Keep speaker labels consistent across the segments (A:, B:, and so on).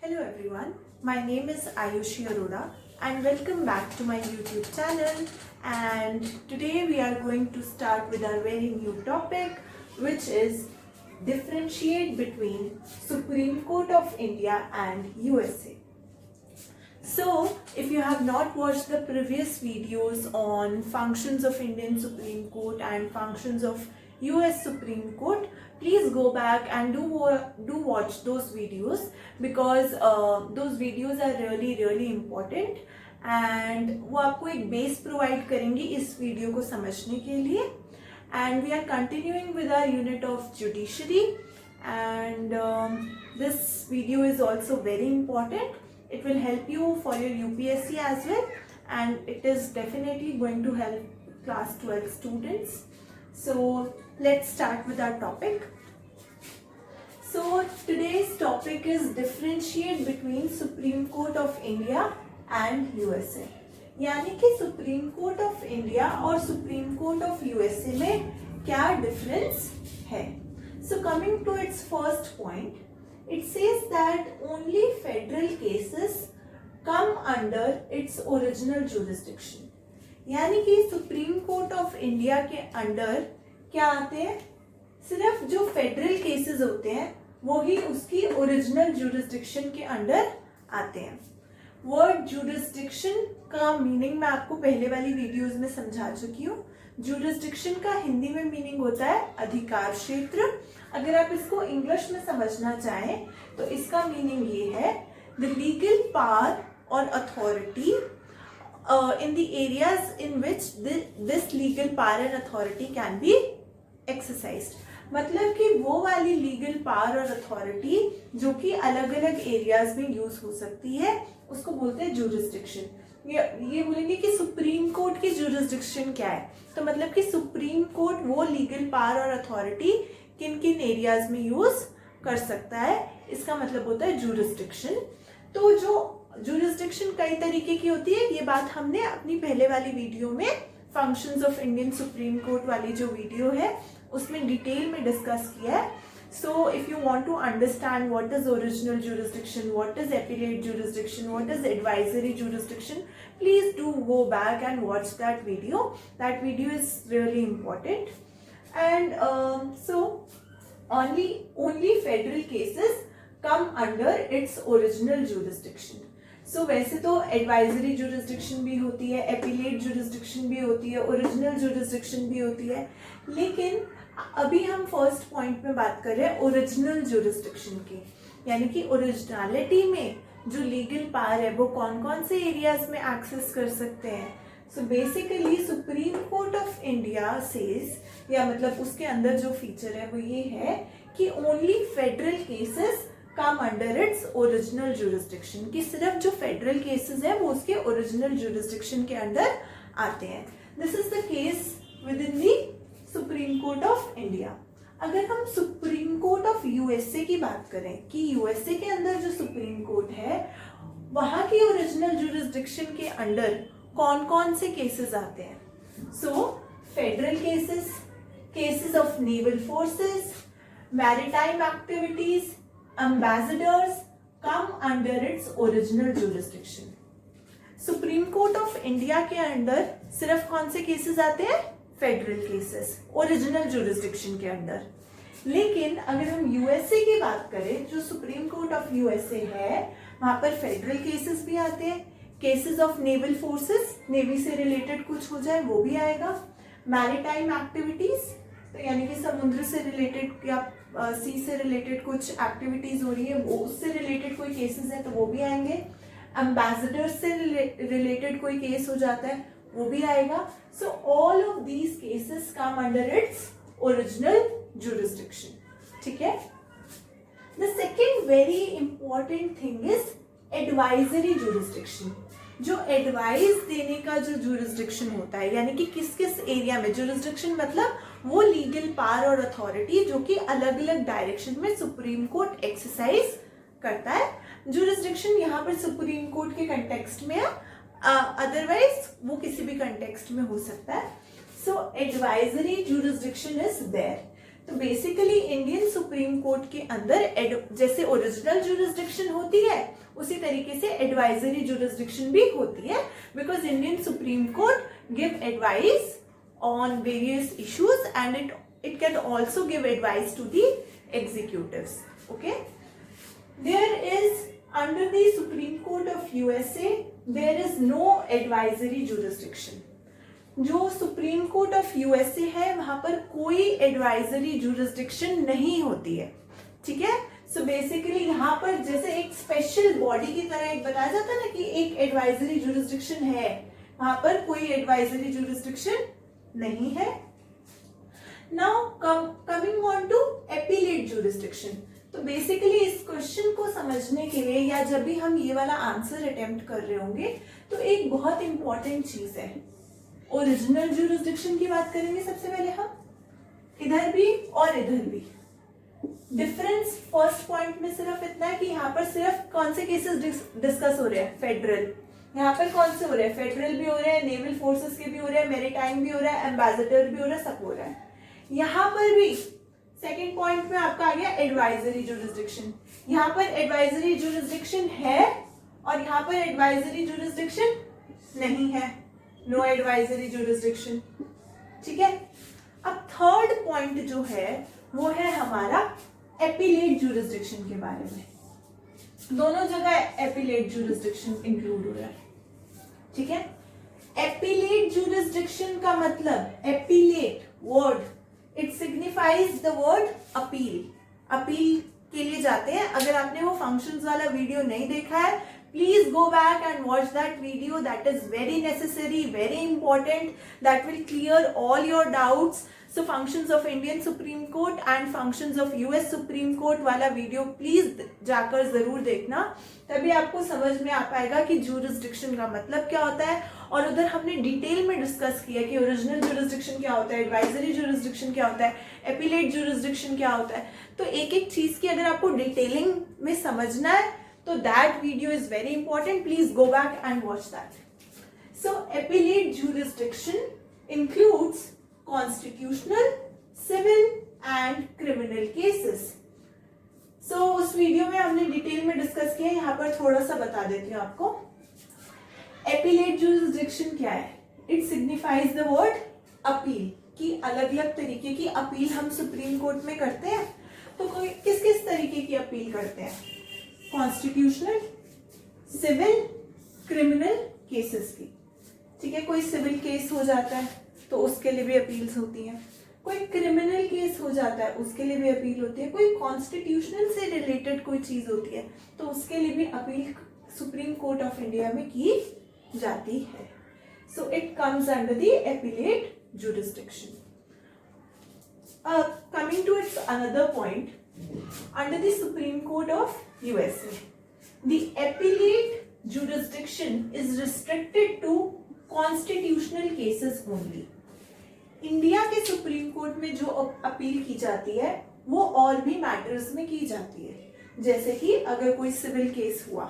A: Hello everyone, my name is Ayushi Arora and welcome back to my YouTube channel. And today we are going to start with our very new topic, which is differentiate between Supreme Court of India and USA. So, if you have not watched the previous videos on functions of Indian Supreme Court and functions of US Supreme Court, please go back and do watch those videos because those videos are really important and वो आपको एक base provide करेंगी इस video को समझने के लिए. And we are continuing with our unit of judiciary and this video is also very important. It will help you for your UPSC as well and it is definitely going to help class 12 students. So let's start with our topic. So today's topic is differentiate between Supreme Court of India and USA. यानी कि supreme court of India और supreme court of USA में क्या difference है. So coming to its first point, it says that only federal cases come under its original jurisdiction. यानी कि supreme court of India के under क्या आते हैं, सिर्फ जो फेडरल केसेस होते हैं वो ही उसकी ओरिजिनल जुरिस्डिक्शन के अंडर आते हैं. वर्ड जुरिस्डिक्शन का मीनिंग मैं आपको पहले वाली वीडियोस में समझा चुकी हूँ. जुरिस्डिक्शन का हिंदी में मीनिंग होता है अधिकार क्षेत्र. अगर आप इसको इंग्लिश में समझना चाहें तो इसका मीनिंग ये है द लीगल पावर और authority in the areas in which this legal power and authority can be exercised. मतलब कि वो वाली लीगल पावर और अथॉरिटी जो कि अलग अलग एरियाज में यूज हो सकती है उसको बोलते हैं जुरिस्डिक्शन. ये बोलेंगे कि सुप्रीम कोर्ट की जुरिस्डिक्शन क्या है, तो मतलब कि सुप्रीम कोर्ट वो लीगल पावर और अथॉरिटी किन किन एरियाज में यूज कर सकता है, इसका मतलब होता है जुरिस्डिक्शन. तो जो जुरिस्डिक्शन कई तरीके की होती है, ये बात हमने अपनी पहले वाली वीडियो में functions of Indian supreme court वाली जो वीडियो है उसमें डिटेल में डिस्कस किया है. So if you want to understand what is original jurisdiction, what is appellate jurisdiction, what is advisory jurisdiction, please do go back and watch that video. That video is really important. And so only federal cases come under its original jurisdiction. So वैसे तो advisory jurisdiction भी होती है, appellate jurisdiction भी होती है, original jurisdiction भी होती है, लेकिन अभी हम फर्स्ट पॉइंट में बात कर रहे हैं ओरिजिनल जुरिस्डिक्शन की. यानी कि ओरिजिनलिटी में जो लीगल पावर है वो कौन कौन से एरियाज में एक्सेस कर सकते हैं. So basically supreme court of India says, या मतलब उसके अंदर जो फीचर है वो ये है कि only federal cases come under its original jurisdiction, कि सिर्फ जो फेडरल केसेस है वो उसके ओरिजिनल जुरिस्डिक्शन के अंडर आते हैं. This is the case with in the supreme court of India. अगर हम सुप्रीम कोर्ट ऑफ यूएसए की बात करें कि यूएसए के अंदर जो सुप्रीम कोर्ट है वहां की ओरिजिनल जुरिस्डिक्शन के अंडर कौन कौन से केसेस आते हैं. So federal cases, cases of naval forces, maritime activities, ambassadors come under its original jurisdiction. Supreme court of India के अंडर सिर्फ कौन से केसेस आते हैं, फेडरल केसेस, ओरिजिनल जुरिस्डिक्शन के अंडर. लेकिन अगर हम यूएसए की बात करें, जो सुप्रीम कोर्ट ऑफ यूएसए है वहां पर फेडरल केसेस भी आते हैं. Cases of naval forces, navy से रिलेटेड कुछ हो जाए वो भी आएगा. मैरीटाइम एक्टिविटीज, तो यानी कि समुद्र से रिलेटेड या सी से रिलेटेड कुछ एक्टिविटीज हो रही है वो उससे रिलेटेड कोई केसेस है तो वो भी आएंगे. एम्बेसडर से रिलेटेड कोई केस हो जाता है वो भी आएगा. So all of these cases come under its original jurisdiction. ठीक है. The second very important thing is advisory jurisdiction. जो एडवाइस देने का जो जुरिस्डिक्शन होता है, यानी कि किस किस एरिया में, जुरिस्डिक्शन मतलब वो लीगल पावर और अथॉरिटी जो कि अलग अलग डायरेक्शन में सुप्रीम कोर्ट एक्सरसाइज करता है. जुरिस्डिक्शन यहाँ पर सुप्रीम कोर्ट के कंटेक्स्ट में है, अदरवाइज वो किसी भी कंटेक्स्ट में हो सकता है. सो एडवाइजरी जुरिस्डिक्शन इज देयर. तो बेसिकली इंडियन सुप्रीम कोर्ट के अंदर जैसे ओरिजिनल जुरिस्डिक्शन होती है उसी तरीके से एडवाइजरी जुरिस्डिक्शन भी होती है, because Indian supreme court give advice on various issues and it can also give advice to the executives. Okay, there is under the Supreme Court of USA there is no advisory jurisdiction. जो supreme court of USA है वहां पर कोई advisory jurisdiction नहीं होती है. ठीक है, सो बेसिकली यहाँ पर जैसे एक स्पेशल बॉडी की तरह एक बताया जाता है ना कि एक एडवाइजरी जुरिस्डिक्शन है, वहां पर कोई एडवाइजरी जुरिस्डिक्शन नहीं है. Now coming on to appellate jurisdiction. तो बेसिकली इस क्वेश्चन को समझने के लिए या जब भी हम ये वाला आंसर अटेम्प्ट कर रहे होंगे तो एक बहुत इंपॉर्टेंट चीज है, ओरिजिनल जुरिस्डिक्शन की बात करेंगे सबसे पहले हम, इधर भी और इधर भी. डिफरेंस फर्स्ट पॉइंट में सिर्फ इतना है कि यहाँ पर सिर्फ कौन से केसेस डिस्कस हो रहे हैं, फेडरल. यहाँ पर कौन से हो रहे हैं, फेडरल भी हो रहे हैं, नेवल फोर्सेस के भी हो रहे हैं, मैरीटाइम भी हो रहा है, एम्बेसडर भी हो रहा है, सब हो रहा है. यहाँ पर भी सेकेंड पॉइंट में आपका आ गया एडवाइजरी जुरिस्डिक्शन. यहाँ पर एडवाइजरी जुरिस्डिक्शन है और यहाँ पर एडवाइजरी जुरिस्डिक्शन नहीं है, नो एडवाइजरी जुरिस्डिक्शन. ठीक है, अब थर्ड पॉइंट जो है वो है हमारा एपीलेट जुरिस्डिक्शन के बारे में. दोनों जगह एपीलेट जुरिस्डिक्शन इंक्लूड हो रहा है. ठीक है, एपीलेट जुरिस्डिक्शन का मतलब, appellate word it signifies the word appeal. Appeal के लिए जाते हैं. अगर आपने वो फंक्शंस वाला वीडियो नहीं देखा है, please go back and watch that video. That is very necessary, very important. That will clear all your doubts. So functions of Indian Supreme Court and functions of US Supreme Court वाला video please जाकर जरूर देखना, तभी आपको समझ में आ पाएगा कि जुरिस्डिक्शन का मतलब क्या होता है. और उधर हमने डिटेल में डिस्कस किया कि ओरिजिनल जुरिस्डिक्शन क्या होता है, एडवाइजरी जुरिस्डिक्शन क्या होता है, एपीलेट जुरिस्डिक्शन क्या होता है. तो एक एक चीज की अगर आपको डिटेलिंग में समझना है तो that video is very important. Please go back and watch that. So appellate jurisdiction includes constitutional, civil and criminal cases. So उस वीडियो में हमने डिटेल में डिस्कस किया, यहाँ पर थोड़ा सा बता देती हूँ आपको. Appellate jurisdiction क्या है? It signifies the word appeal, कि अलग अलग तरीके की अपील हम सुप्रीम कोर्ट में करते हैं. तो कोई किस किस तरीके की अपील करते हैं, कॉन्स्टिट्यूशनल, सिविल, क्रिमिनल केसेस की. ठीक है, कोई सिविल केस हो जाता है तो उसके लिए भी अपील्स होती हैं, कोई क्रिमिनल केस हो जाता है उसके लिए भी अपील होती है, कोई कॉन्स्टिट्यूशनल से रिलेटेड कोई चीज होती है तो उसके लिए भी appeal supreme court of India में की जाती है. So it comes under the appellate jurisdiction. Coming to its another point, under the Supreme Court of USA, the appellate jurisdiction is restricted to constitutional cases only. India के supreme court में जो appeal की जाती है वो और भी matters में की जाती है. जैसे कि अगर कोई सिविल केस हुआ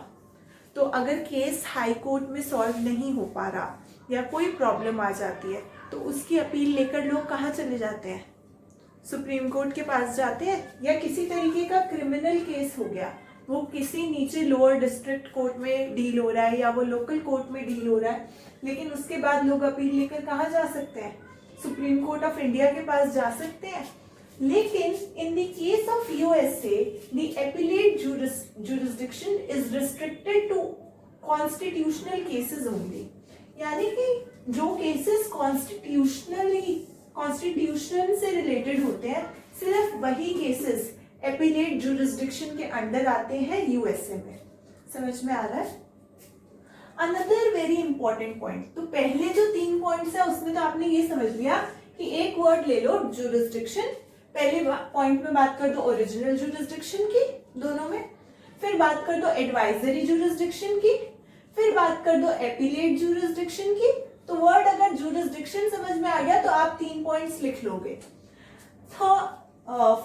A: तो अगर केस हाई कोर्ट में सॉल्व नहीं हो पा रहा या कोई प्रॉब्लम आ जाती है तो उसकी अपील लेकर लोग कहाँ चले जाते हैं, सुप्रीम कोर्ट के पास जाते हैं. या किसी तरीके का क्रिमिनल केस हो गया, वो किसी नीचे लोअर डिस्ट्रिक्ट कोर्ट में डील हो रहा है या वो लोकल कोर्ट में डील हो रहा है, लेकिन उसके बाद लोग अपील लेकर कहाँ जा सकते हैं, सुप्रीम कोर्ट ऑफ इंडिया के पास जा सकते हैं. लेकिन in the case of USA the appellate jurisdiction is restricted to constitutional cases only. यानी कि जो केसेस कॉन्स्टिट्यूशन से रिलेटेड होते हैं, सिर्फ वही केसेस एपीलेट जुरिस्डिक्शन के अंडर आते हैं यूएसए में. समझ में आ रहा है? Another very important point. तो पहले जो 3 पॉइंट्स है उसमें तो आपने ये समझ लिया कि एक वर्ड ले लो जुरिस्डिक्शन. पहले पॉइंट में बात कर दो ओरिजिनल जुरिस्डिक्शन की दोनों में, फिर बात कर दो एडवाइजरी जुरिस्डिक्शन की, फिर बात कर दो एपीलेट जुरिस्डिक्शन की. तो वर्ड अगर जुरिस्डिक्शन समझ में आ गया तो आप 3 पॉइंट्स लिख लोगे.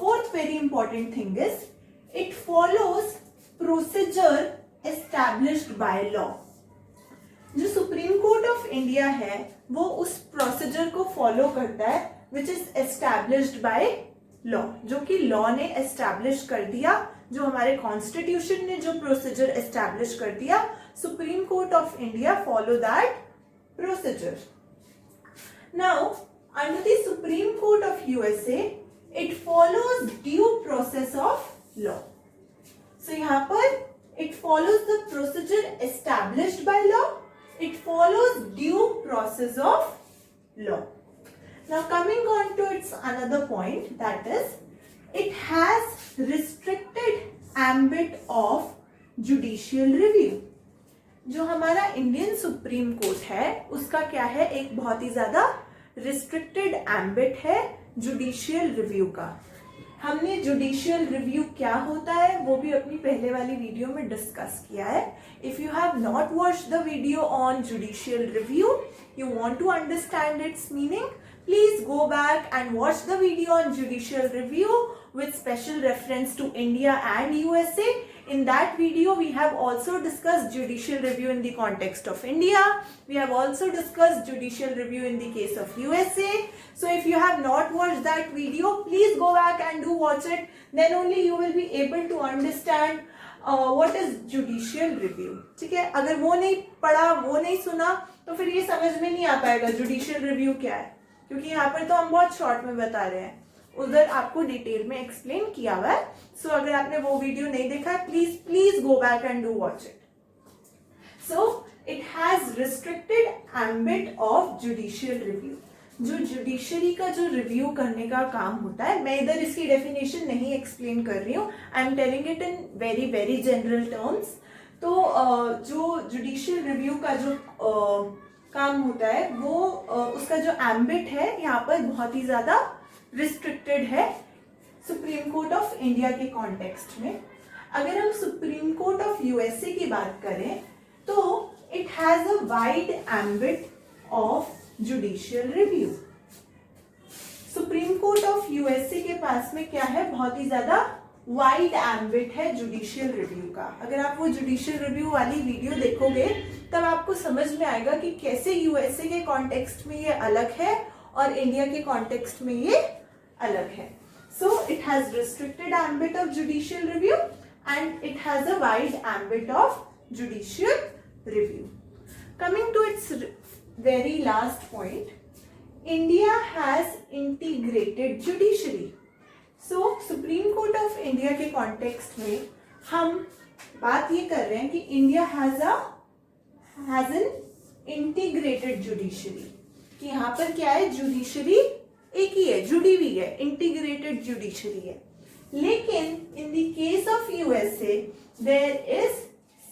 A: Fourth very important thing is it follows procedure established by law. जो सुप्रीम कोर्ट ऑफ इंडिया है वो उस प्रोसीजर को फॉलो करता है which is established by law, जो कि लॉ ने एस्टैब्लिश कर दिया, जो हमारे कॉन्स्टिट्यूशन ने जो प्रोसीजर एस्टैब्लिश कर दिया, supreme court of India follow that procedure. Now under the supreme court of USA it follows due process of law. So यहाँ पर it follows the procedure established by law. It follows due process of law. Now coming on to its another point, that is it has restricted ambit of judicial review. जो हमारा Indian supreme court है उसका क्या है, एक बहुत ही ज्यादा restricted ambit है जुडिशियल रिव्यू का. हमने जुडिशियल रिव्यू क्या होता है वो भी अपनी पहले वाली वीडियो में डिस्कस किया है. If you have not watched the video on judicial review, you want to understand its meaning, please go back and watch the video on judicial review with special reference to India and USA. In that video, we have also discussed judicial review in the context of India. We have also discussed judicial review in the case of USA. So if you have not watched that video, please go back and do watch it. Then only you will be able to understand what is judicial review. ठीक है, अगर वो नहीं पढ़ा, वो नहीं सुना, तो फिर ये समझ में नहीं आ पाएगा जुडिशियल रिव्यू क्या है, क्योंकि यहाँ पर तो हम बहुत शॉर्ट में बता रहे हैं, उधर आपको डिटेल में एक्सप्लेन किया हुआ है. सो अगर आपने वो वीडियो नहीं देखा है, please go back and do watch it. So it has restricted ambit of judicial review. जो जुडिशरी का जो रिव्यू करने का काम होता है, मैं इधर इसकी डेफिनेशन नहीं एक्सप्लेन कर रही हूँ, I am telling it in very very general terms. तो जो जुडिशियल रिव्यू का जो काम होता है वो उसका जो एम्बिट है यहाँ पर बहुत ही ज्यादा रिस्ट्रिक्टेड है सुप्रीम कोर्ट ऑफ इंडिया के कॉन्टेक्स्ट में. अगर हम सुप्रीम कोर्ट ऑफ यूएसए की बात करें तो it has a wide ambit of judicial review. Supreme court of USA के पास में क्या है, बहुत ही ज्यादा वाइड एम्बिट है जुडिशियल रिव्यू का. अगर आप वो जुडिशियल रिव्यू वाली वीडियो देखोगे तब आपको समझ में आएगा कि कैसे यूएसए के कॉन्टेक्स्ट में ये अलग है और इंडिया के कॉन्टेक्स्ट में ये अलग है. So it has restricted ambit of judicial review and it has a wide ambit of judicial review. Coming to its very last point, India has integrated judiciary. So Supreme Court of India के context में हम बात ये कर रहे हैं कि India has an integrated judiciary. कि यहाँ पर क्या है, judiciary एक ही है, जुड़ी हुई है, integrated judiciary है. लेकिन in the case of USA there is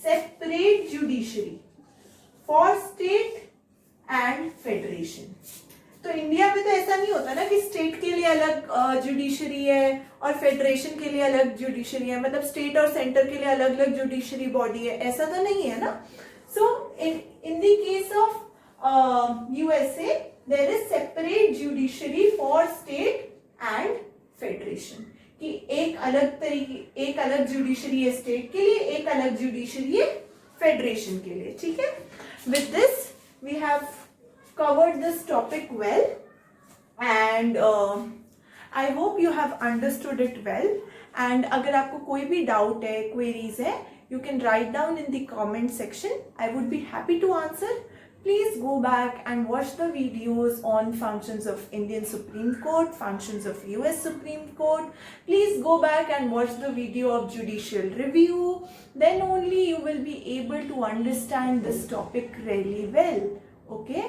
A: separate judiciary for state and federation. तो इंडिया में तो ऐसा नहीं होता ना कि स्टेट के लिए अलग जुडिशरी है और फेडरेशन के लिए अलग जुडिशरी है, मतलब स्टेट और सेंटर के लिए अलग अलग जुडिशरी बॉडी है, ऐसा तो नहीं है ना. So in the case of USA there is separate judiciary for state and federation, कि एक अलग जुडिशरी है स्टेट के लिए, एक अलग जुडिशरी है फेडरेशन के लिए. ठीक है, with this we have covered this topic well and I hope you have understood it well. And अगर आपको कोई भी doubt है, queries है, you can write down in the comment section. I would be happy to answer. Please go back and watch the videos on functions of Indian Supreme Court, functions of US Supreme Court. Please go back and watch the video of judicial review. Then only you will be able to understand this topic really well. Okay?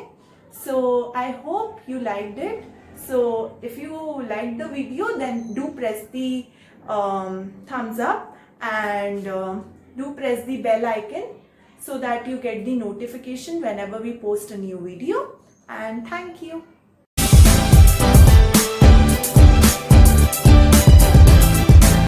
A: So I hope you liked it. So if you liked the video, then do press the thumbs up and do press the bell icon, so that you get the notification whenever we post a new video. And thank you.